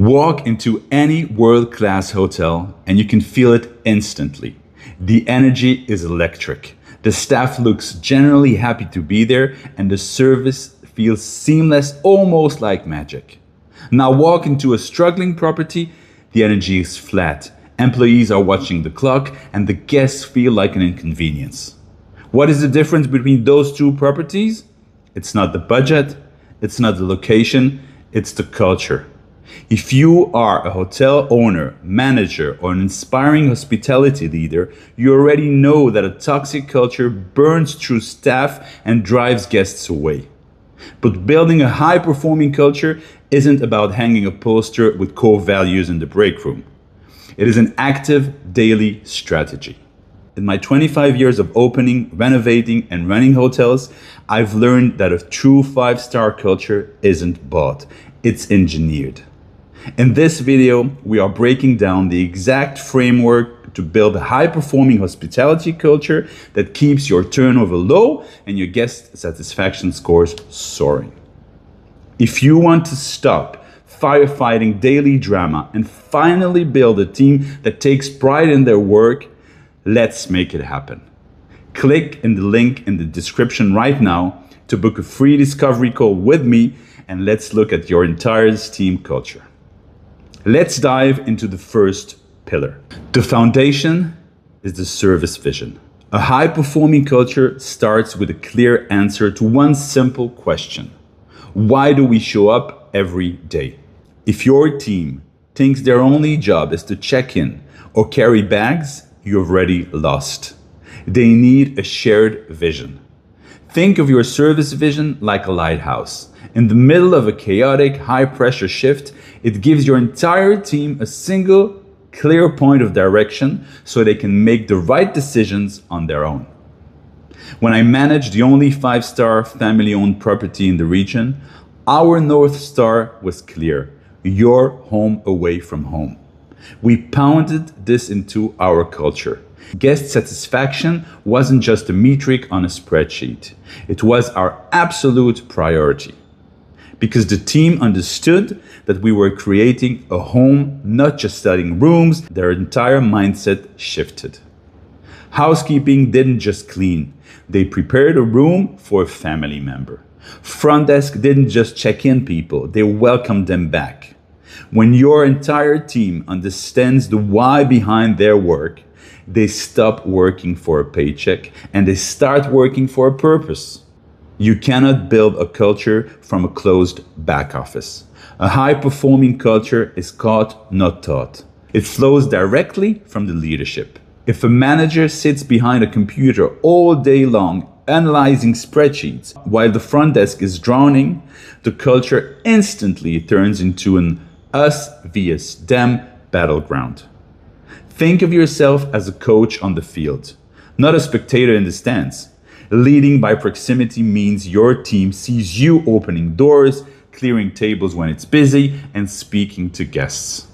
Walk into any world-class hotel and you can feel it instantly. The energy is electric. The staff looks generally happy to be there and the service feels seamless, almost like magic. Now walk into a struggling property, the energy is flat. Employees are watching the clock and the guests feel like an inconvenience. What is the difference between those two properties? It's not the budget, it's not the location, it's the culture. If you are a hotel owner, manager, or an inspiring hospitality leader, you already know that a toxic culture burns through staff and drives guests away. But building a high-performing culture isn't about hanging a poster with core values in the break room. It is an active daily strategy. In my 25 years of opening, renovating, and running hotels, I've learned that a true 5-star culture isn't bought, it's engineered. In this video, we are breaking down the exact framework to build a high-performing hospitality culture that keeps your turnover low and your guest satisfaction scores soaring. If you want to stop firefighting daily drama and finally build a team that takes pride in their work, let's make it happen. Click in the link in the description right now to book a free discovery call with me and let's look at your entire team culture. Let's dive into the first pillar. The foundation is the service vision. A high-performing culture starts with a clear answer to one simple question. Why do we show up every day? If your team thinks their only job is to check in or carry bags, you've already lost. They need a shared vision. Think of your service vision like a lighthouse. In the middle of a chaotic, high-pressure shift, it gives your entire team a single, clear point of direction so they can make the right decisions on their own. When I managed the only 5-star family-owned property in the region, our North Star was clear: your home away from home. We pounded this into our culture. Guest satisfaction wasn't just a metric on a spreadsheet. It was our absolute priority. Because the team understood that we were creating a home, not just selling rooms, their entire mindset shifted. Housekeeping didn't just clean. They prepared a room for a family member. Front desk didn't just check in people, they welcomed them back. When your entire team understands the why behind their work, they stop working for a paycheck and they start working for a purpose. You cannot build a culture from a closed back office. A high-performing culture is caught, not taught. It flows directly from the leadership. If a manager sits behind a computer all day long analyzing spreadsheets while the front desk is drowning, the culture instantly turns into an us vs them battleground. Think of yourself as a coach on the field, not a spectator in the stands. Leading by proximity means your team sees you opening doors, clearing tables when it's busy, and speaking to guests.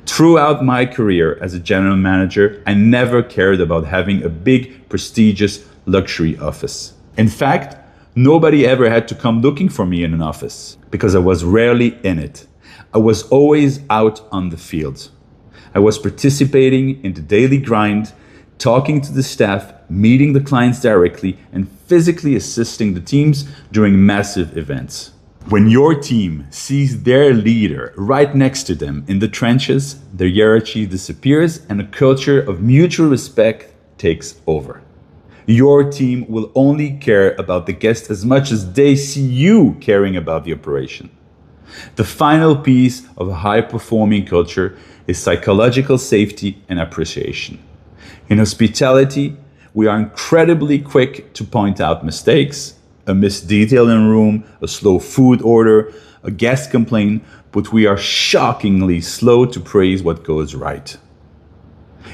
Throughout my career as a general manager, I never cared about having a big, prestigious luxury office. In fact, nobody ever had to come looking for me in an office because I was rarely in it. I was always out on the field. I was participating in the daily grind, talking to the staff, meeting the clients directly, and physically assisting the teams during massive events. When your team sees their leader right next to them in the trenches, their hierarchy disappears and a culture of mutual respect takes over. Your team will only care about the guest as much as they see you caring about the operation. The final piece of a high-performing culture is psychological safety and appreciation. In hospitality, we are incredibly quick to point out mistakes, a missed detail in a room, a slow food order, a guest complaint, but we are shockingly slow to praise what goes right.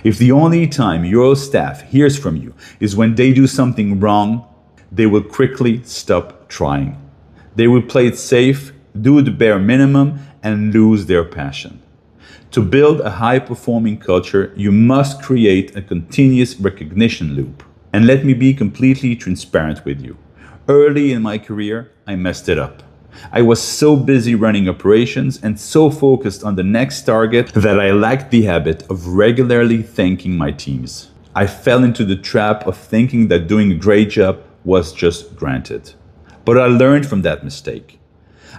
If the only time your staff hears from you is when they do something wrong, they will quickly stop trying. They will play it safe, do the bare minimum, and lose their passion. To build a high-performing culture, you must create a continuous recognition loop. And let me be completely transparent with you. Early in my career, I messed it up. I was so busy running operations and so focused on the next target that I lacked the habit of regularly thanking my teams. I fell into the trap of thinking that doing a great job was just granted. But I learned from that mistake.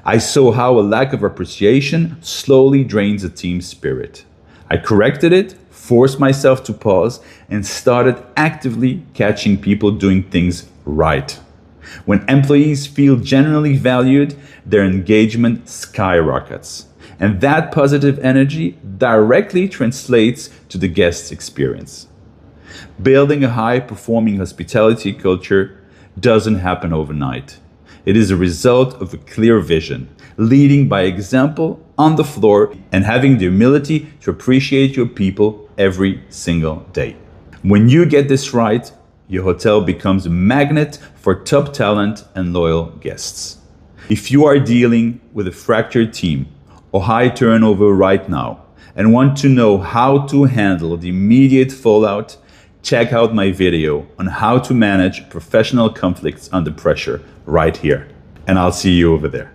I saw how a lack of appreciation slowly drains a team's spirit. I corrected it, forced myself to pause, and started actively catching people doing things right. When employees feel genuinely valued, their engagement skyrockets. And that positive energy directly translates to the guest experience. Building a high-performing hospitality culture doesn't happen overnight. It is a result of a clear vision, leading by example on the floor, and having the humility to appreciate your people every single day. When you get this right, your hotel becomes a magnet for top talent and loyal guests. If you are dealing with a fractured team or high turnover right now and want to know how to handle the immediate fallout, check out my video on how to manage professional conflicts under pressure right here. And I'll see you over there.